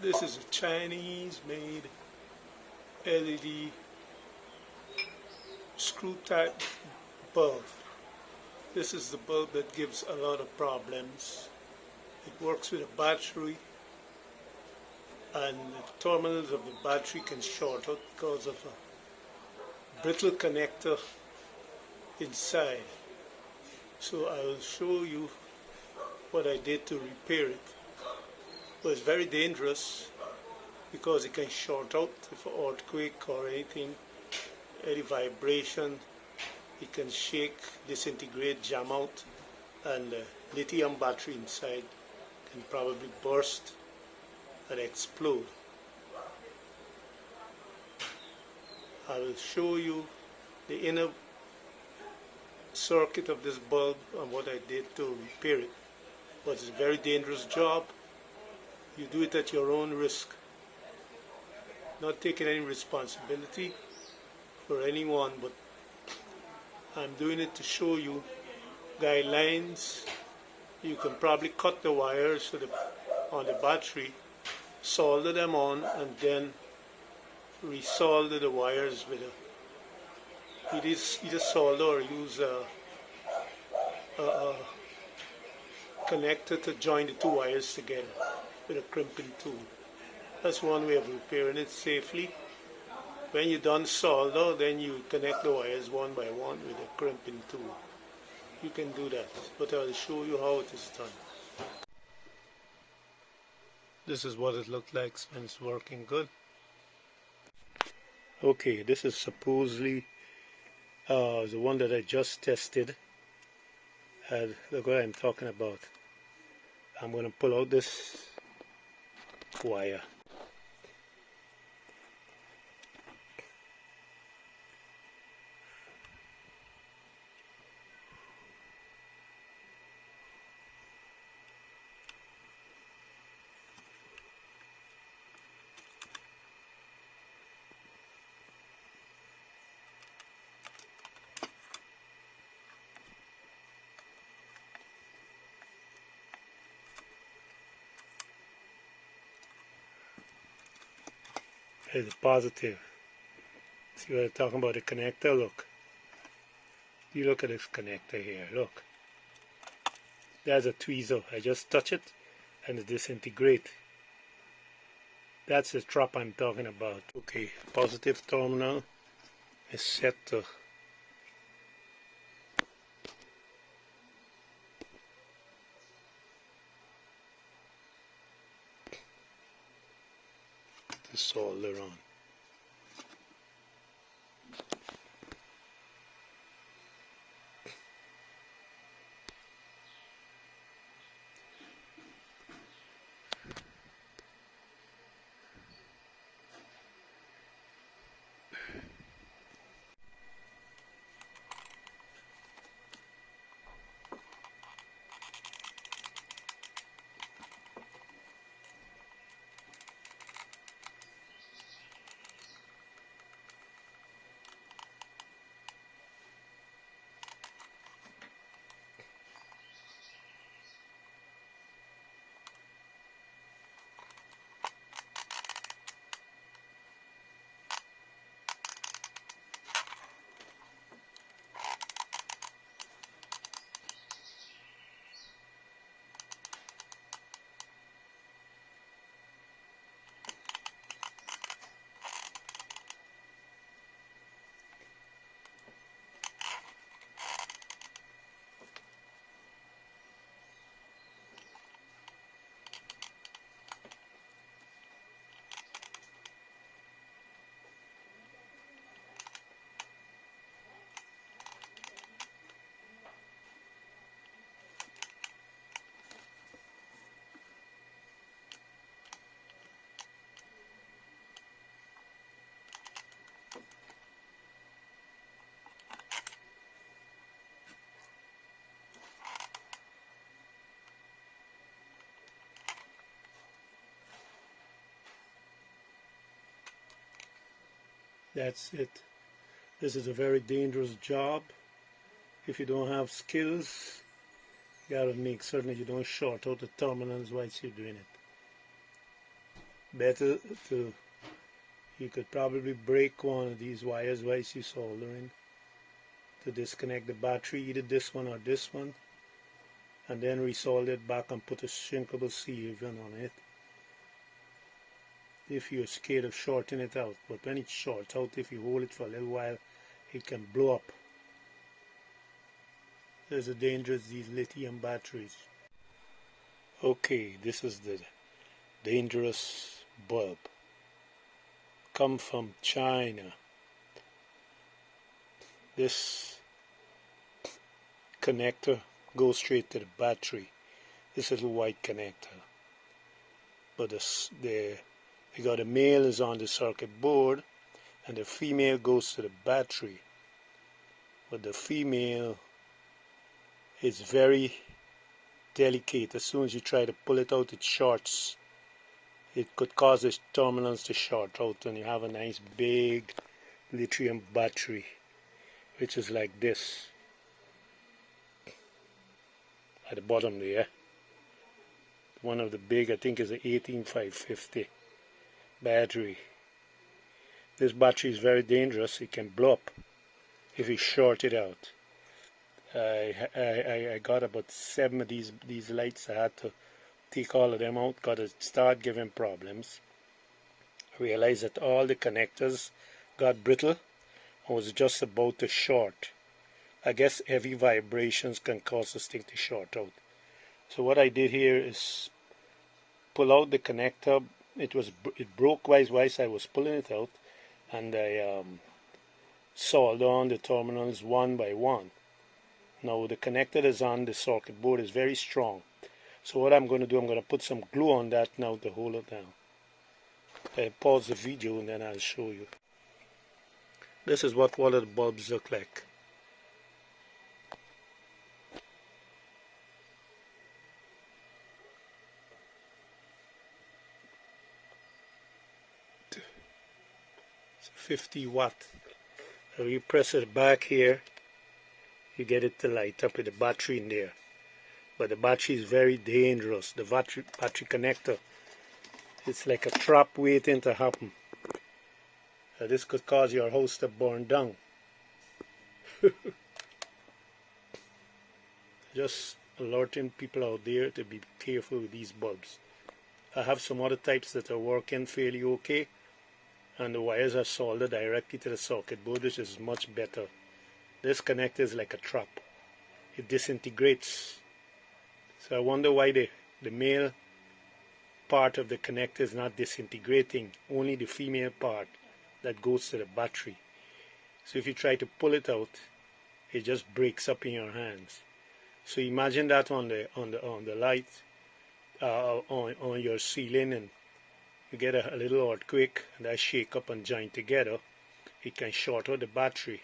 This is a Chinese-made LED screw type bulb. This is the bulb that gives a lot of problems. It works with a battery, and the terminals of the battery can short out because of a brittle connector inside. So I will show you what I did to repair it. But it's very dangerous because it can short out if an earthquake or anything, any vibration, it can shake, disintegrate, jam out, and the lithium battery inside can probably burst and explode. I will show you the inner circuit of this bulb and what I did to repair it. But it's a very dangerous job. You do it at your own risk, not taking any responsibility for anyone, but I'm doing it to show you guidelines. You can probably cut the wires on the battery, solder them on, and then resolder the wires with either solder or use a connector to join the two wires together with a crimping tool. That's one way of repairing it safely. When you're done solder, then you connect the wires one by one with a crimping tool. You can do that, but I'll show you how it is done. This is what it looked like when it's working good. Okay, this is supposedly the one that I just tested. Look what I'm talking about. I'm going to pull out this wire. Here's the positive. See what I'm talking about, the connector? Look. You look at this connector here, look. There's a tweezer. I just touch it and it disintegrates. That's the trap I'm talking about. Okay, positive terminal is set to solder on. That's it. This is a very dangerous job. If you don't have skills, you gotta make certain that you don't short out the terminals while you're doing it. better to, you could probably break one of these wires while you're soldering to disconnect the battery, either this one or this one, and then resolder it back and put a shrinkable seal even on it if you're scared of shorting it out. But when it shorts out, if you hold it for a little while, it can blow up. There's a dangerous, these lithium batteries. Okay, this is the dangerous bulb. Come from China. This connector goes straight to the battery. This little white connector. But they got the male is on the circuit board, and the female goes to the battery. But the female is very delicate. As soon as you try to pull it out, it shorts. It could cause the terminals to short out, and you have a nice big lithium battery, which is like this at the bottom there. One of the big, I think, is an 18550 battery. This battery is very dangerous. It can blow up if you short it out. I got about 7 of these lights. I had to take all of them out, got to start giving problems. I realized that all the connectors got brittle and was just about to short. I guess heavy vibrations can cause this thing to short out. So what I did here is pull out the connector. It broke while I was pulling it out, and I soldered on the terminals one by one. Now the connector that is on the circuit board is very strong. So what I'm going to do, I'm going to put some glue on that now to hold it down. I pause the video and then I'll show you. This is what one of the bulbs look like. It's 50 watt. So you press it back here, you get it to light up with the battery in there. But the battery is very dangerous. The battery connector, it's like a trap waiting to happen. This could cause your house to burn down. Just alerting people out there to be careful with these bulbs. I have some other types that are working fairly okay, and the wires are soldered directly to the circuit board, which is much better. This connector is like a trap. It disintegrates. So I wonder why the male part of the connector is not disintegrating, only the female part that goes to the battery. So if you try to pull it out, it just breaks up in your hands. So imagine that on the light, on your ceiling, and you get a little earthquake and that shake up and join together. It can short out the battery.